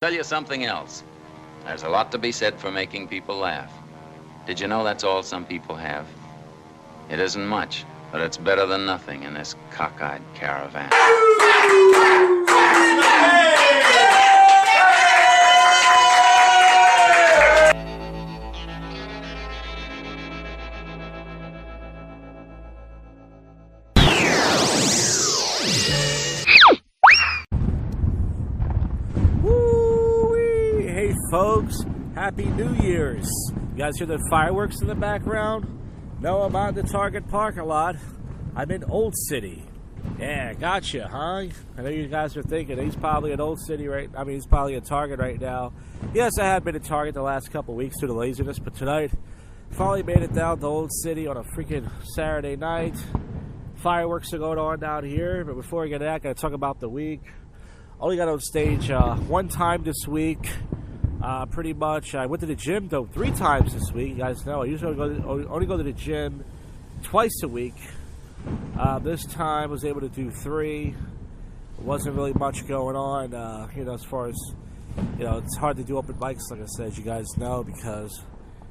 Tell you something else. There's a lot to be said for making people laugh. Did you know that's all some people have? It isn't much, but it's better than nothing in this cockeyed caravan. Woo-wee! Hey folks, Happy New Year's. You guys hear the fireworks in the background? No, I'm out in the Target parking lot. I'm in Old City. Yeah, gotcha, huh? I know you guys are thinking he's probably at Old City he's probably at Target right now. Yes, I have been at Target the last couple weeks due to laziness, but tonight, finally made it down to Old City on a freaking Saturday night. Fireworks are going on down here, but before I get to that, I gotta talk about the week. Only got on stage one time this week. Pretty much, I went to the gym though 3 times this week. You guys know I usually only go to the gym twice a week. This time I was able to do 3. It wasn't really much going on, as far as, it's hard to do open mics, like I said, you guys know, because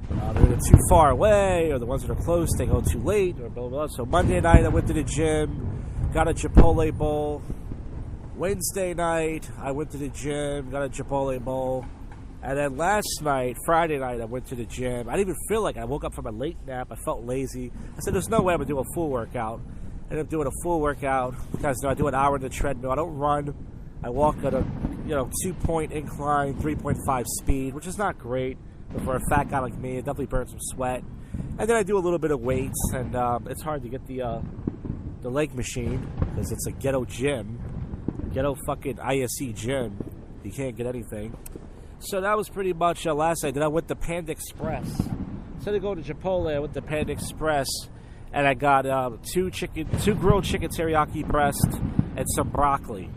they're either too far away, or the ones that are close, they go too late, or blah, blah, blah. So Monday night I went to the gym, got a Chipotle bowl. Wednesday night I went to the gym, got a Chipotle bowl. And then last night, Friday night, I went to the gym. I didn't even feel like it. I woke up from a late nap. I felt lazy. I said, there's no way I'm going to do a full workout. I ended up doing a full workout because I do an hour on the treadmill. I don't run. I walk at a 2-point incline, 3.5 speed, which is not great. But for a fat guy like me, it definitely burns some sweat. And then I do a little bit of weights. And it's hard to get the leg machine because it's a ghetto gym. Ghetto fucking ISE gym. You can't get anything. So that was pretty much last night. Then I went to Panda Express. Instead of going to Chipotle, I went to Panda Express, and I got 2 grilled chicken teriyaki breast and some broccoli.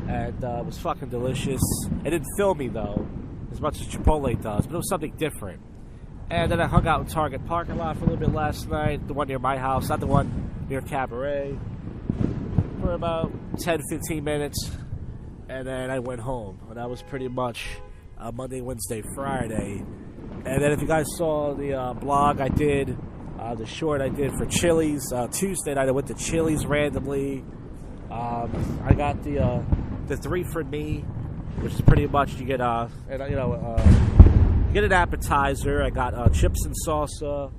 And it was fucking delicious. It didn't fill me, though, as much as Chipotle does, but it was something different. And then I hung out in Target parking lot for a little bit last night, the one near my house, not the one near Cabaret, for about 10-15 minutes. And then I went home, and that was pretty much Monday, Wednesday, Friday. And then if you guys saw the blog I did, the short I did for Chili's, Tuesday night I went to Chili's randomly. I got the 3 for me, which is pretty much you get get an appetizer. I got chips and salsa.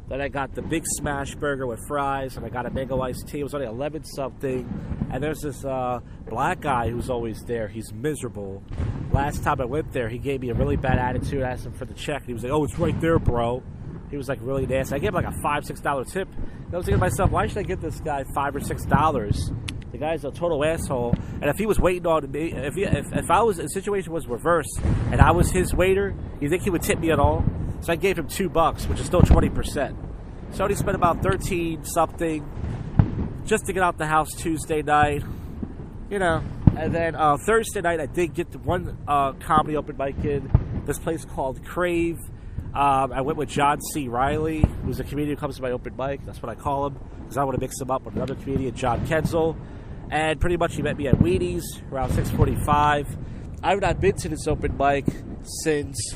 Then I got the big smash burger with fries, and I got a mango iced tea. It was only 11 something. And there's this black guy who's always there. He's miserable. Last time I went there, he gave me a really bad attitude. I asked him for the check, and he was like, "Oh, it's right there, bro." He was like really nasty. I gave him like a $5-6 tip. And I was thinking to myself, why should I give this guy $5 or $6? The guy's a total asshole. And if he was waiting on me, if I was, the situation was reversed, and I was his waiter, you think he would tip me at all? So I gave him $2, which is still 20%. So he spent about 13 something just to get out the house Tuesday night, And then Thursday night, I did get the one comedy open mic in this place called Crave. I went with John C. Riley, who's a comedian who comes to my open mic. That's what I call him, because I want to mix him up with another comedian, John Kenzel. And pretty much he met me at Wheaties around 6:45. I have not been to this open mic since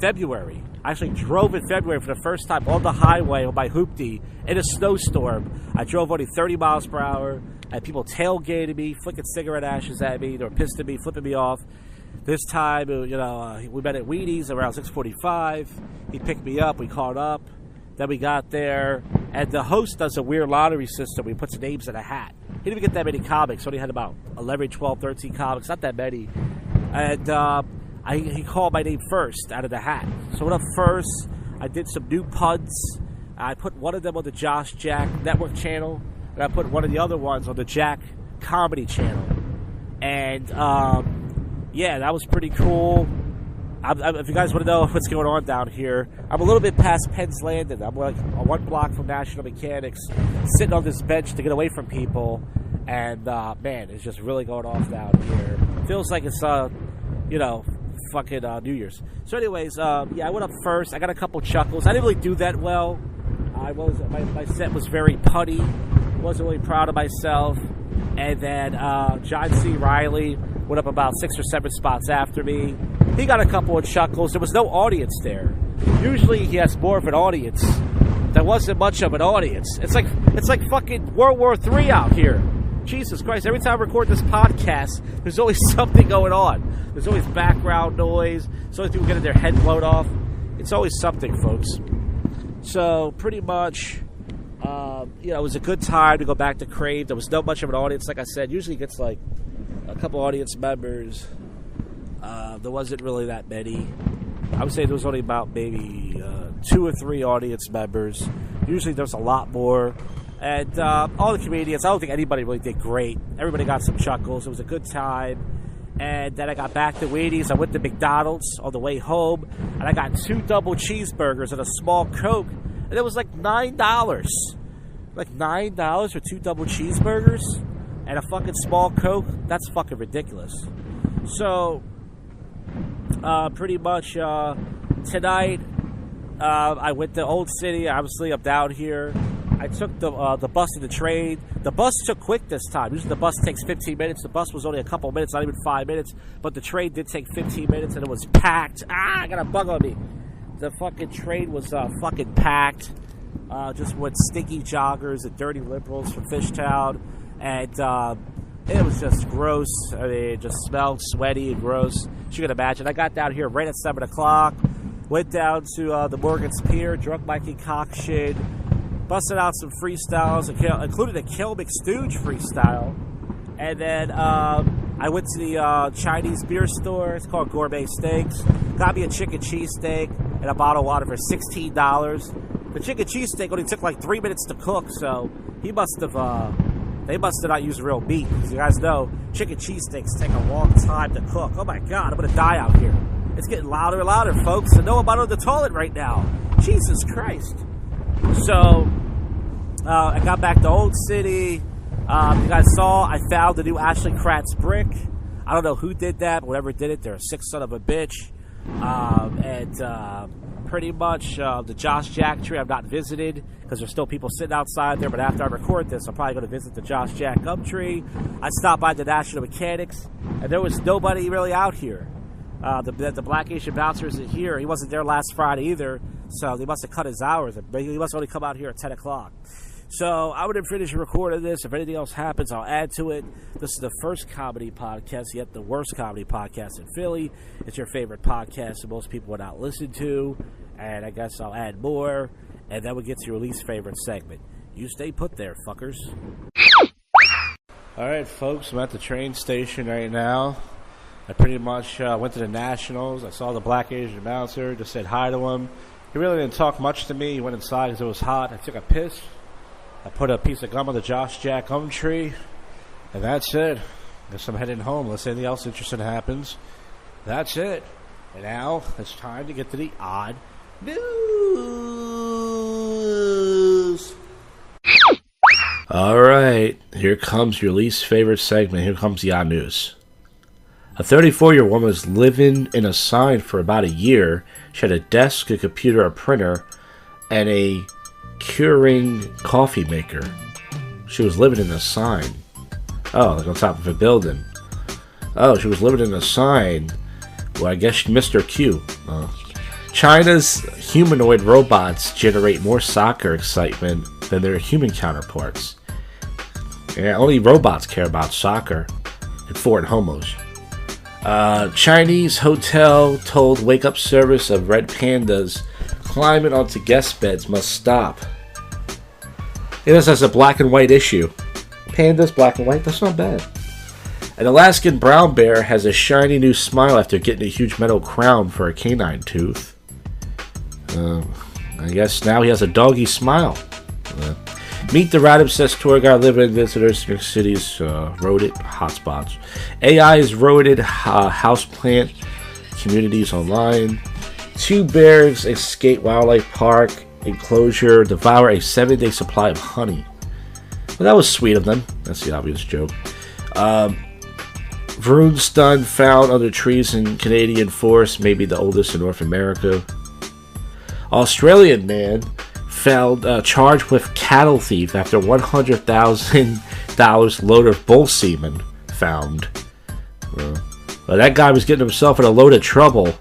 February. I actually drove in February for the first time on the highway on my hoopty in a snowstorm. I drove only 30 miles per hour. I had people tailgating me, flicking cigarette ashes at me. They were pissed at me, flipping me off. This time, we met at Wheaties around 6:45. He picked me up. We caught up. Then we got there, and the host does a weird lottery system. He puts names in a hat. He didn't even get that many comics. He only had about 11, 12, 13 comics. Not that many. And he called my name first out of the hat. So I went up first. I did some new puns. I put one of them on the Josh Jack Network channel, and I put one of the other ones on the Jack Comedy channel. And that was pretty cool. If you guys want to know what's going on down here, I'm a little bit past Penn's Landing. I'm like 1 block from National Mechanics, sitting on this bench to get away from people. And man, it's just really going off down here. Feels like it's fucking New Year's. So anyways, I went up first. I got a couple chuckles. I didn't really do that well. My set was very putty. Wasn't really proud of myself. And then John C. Riley went up about 6 or 7 spots after me. He got a couple of chuckles. There was no audience there. Usually he has more of an audience. There wasn't much of an audience. It's like fucking World War III out here. Jesus Christ, every time I record this podcast, there's always something going on. There's always background noise. There's always people getting their head blown off. It's always something, folks. So, pretty much, it was a good time to go back to Crave. There was not much of an audience, like I said. Usually it gets like a couple audience members. There wasn't really that many. I would say there was only about maybe 2 or 3 audience members. Usually there's a lot more. And all the comedians, I don't think anybody really did great. Everybody got some chuckles. It was a good time. And then I got back to Wheaties. I went to McDonald's on the way home. And I got 2 double cheeseburgers and a small Coke. And it was like $9. Like $9 for 2 double cheeseburgers and a fucking small Coke? That's fucking ridiculous. So, pretty much tonight, I went to Old City. Obviously, I'm down here. I took the bus and the train. The bus took quick this time. Usually the bus takes 15 minutes. The bus was only a couple minutes, not even 5 minutes. But the train did take 15 minutes, and it was packed. I got a bug on me. The fucking train was fucking packed. Just with stinky joggers and dirty liberals from Fishtown. And it was just gross. I mean, it just smelled sweaty and gross. You can imagine. I got down here right at 7 o'clock. Went down to the Morgan's Pier, drunk my concoction. Busted out some freestyles, including a Kill McStooge freestyle. And then I went to the Chinese beer store. It's called Gourmet Steaks. Got me a chicken cheesesteak and a bottle of water for $16. The chicken cheesesteak only took like 3 minutes to cook, so they must have not used real meat. Because you guys know, chicken cheesesteaks take a long time to cook. Oh my God, I'm going to die out here. It's getting louder and louder, folks. I know I'm out on the toilet right now. Jesus Christ. So, I got back to Old City. You guys saw I found the new Ashley Kratz brick. I don't know who did that, but whoever did it, they're a sick son of a bitch. Pretty much the Josh Jack tree I've not visited because there's still people sitting outside there. But after I record this, I'm probably going to visit the Josh Jack gum tree. I stopped by the National Mechanics, and there was nobody really out here. The Black Asian bouncer isn't here. He wasn't there last Friday either, so they must have cut his hours. He must only come out here at 10 o'clock. So I would have finished recording this. If anything else happens, I'll add to it. This is the first comedy podcast, yet the worst comedy podcast in Philly. It's your favorite podcast that most people would not listen to, and I guess I'll add more, and then we'll get to your least favorite segment. You stay put there, fuckers. All right, folks, I'm at the train station right now. I pretty much went to the Nationals. I saw the Black Asian bouncer, just said hi to him. He really didn't talk much to me. He went inside because it was hot. I took a piss. I put a piece of gum on the Josh Jack gum tree, and that's it. Guess I'm heading home unless anything else interesting happens. That's it. And now it's time to get to the odd news. All right, here comes your least favorite segment. Here comes the odd news. A 34-year-old woman was living in a sign for about a year. She had a desk, a computer, a printer, and a Keurig coffee maker. She was living in a sign. Oh, like on top of a building. Oh, she was living in a sign. Well, I guess she missed her cue. China's humanoid robots generate more soccer excitement than their human counterparts. Yeah, only robots care about soccer and foreign homos. Chinese hotel told wake-up service of red pandas climbing onto guest beds must stop. It is as a black and white issue. Pandas, black and white, that's not bad. An Alaskan brown bear has a shiny new smile after getting a huge metal crown for a canine tooth. I guess now he has a doggy smile. Meet the rat-obsessed tour guide living in visitors in New York City's rodent hotspots. AI has rodent houseplant communities online. 2 bears escape wildlife park enclosure, devour a 7-day supply of honey. Well, that was sweet of them. That's the obvious joke. Varun stun found under trees in Canadian forest, maybe the oldest in North America. Australian man found charged with cattle thief after $100,000 load of bull semen found. But that guy was getting himself in a load of trouble.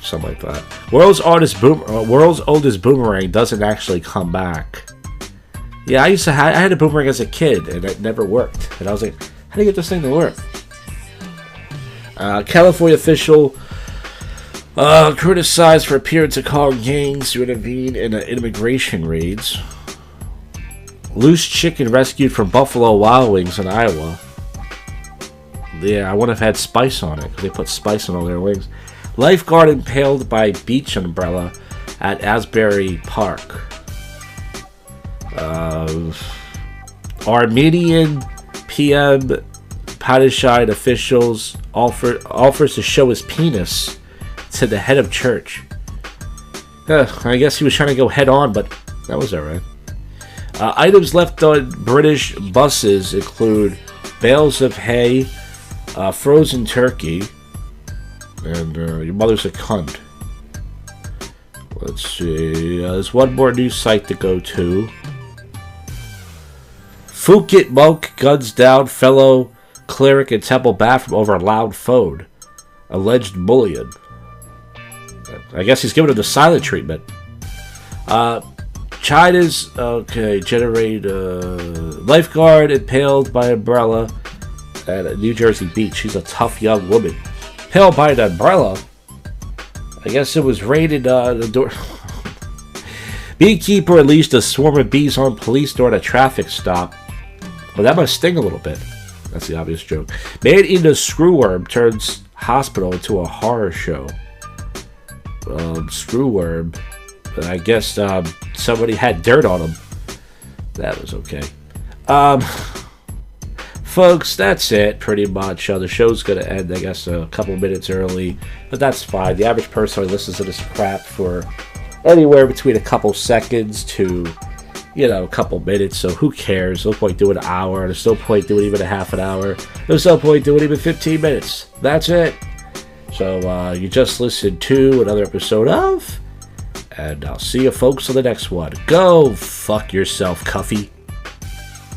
Something like that. World's oldest boomerang doesn't actually come back. Yeah, I had a boomerang as a kid, and it never worked. And I was like, how do you get this thing to work? California official criticized for appearance of calling gangs to intervene in immigration raids. Loose chicken rescued from Buffalo Wild Wings in Iowa. Yeah, I would have had spice on it, because they put spice on all their wings. Lifeguard impaled by beach umbrella at Asbury Park. Armenian PM Padishite officials offers to show his penis to the head of church. I guess he was trying to go head on, but that was alright. Items left on British buses include bales of hay, frozen turkey, and your mother's a cunt. Let's see. There's one more news site to go to. Phuket monk guns down fellow cleric in temple bathroom over a loud phone. Alleged bullying. I guess he's giving him the silent treatment. China's lifeguard impaled by umbrella at a New Jersey beach. She's a tough young woman. Impaled by an umbrella. I guess it was raided the door. Beekeeper unleashed a swarm of bees on police during a traffic stop. Well, that must sting a little bit. That's the obvious joke. Man eating a screwworm turns hospital into a horror show. Screwworm. I guess somebody had dirt on him. That was okay. Folks, that's it, pretty much. The show's going to end, I guess, a couple minutes early. But that's fine. The average person only listens to this crap for anywhere between a couple seconds to, a couple minutes. So who cares? There's no point doing an hour. There's no point doing even a half an hour. There's no point doing even 15 minutes. That's it. So you just listened to another episode of... And I'll see you folks on the next one. Go fuck yourself, Cuffy.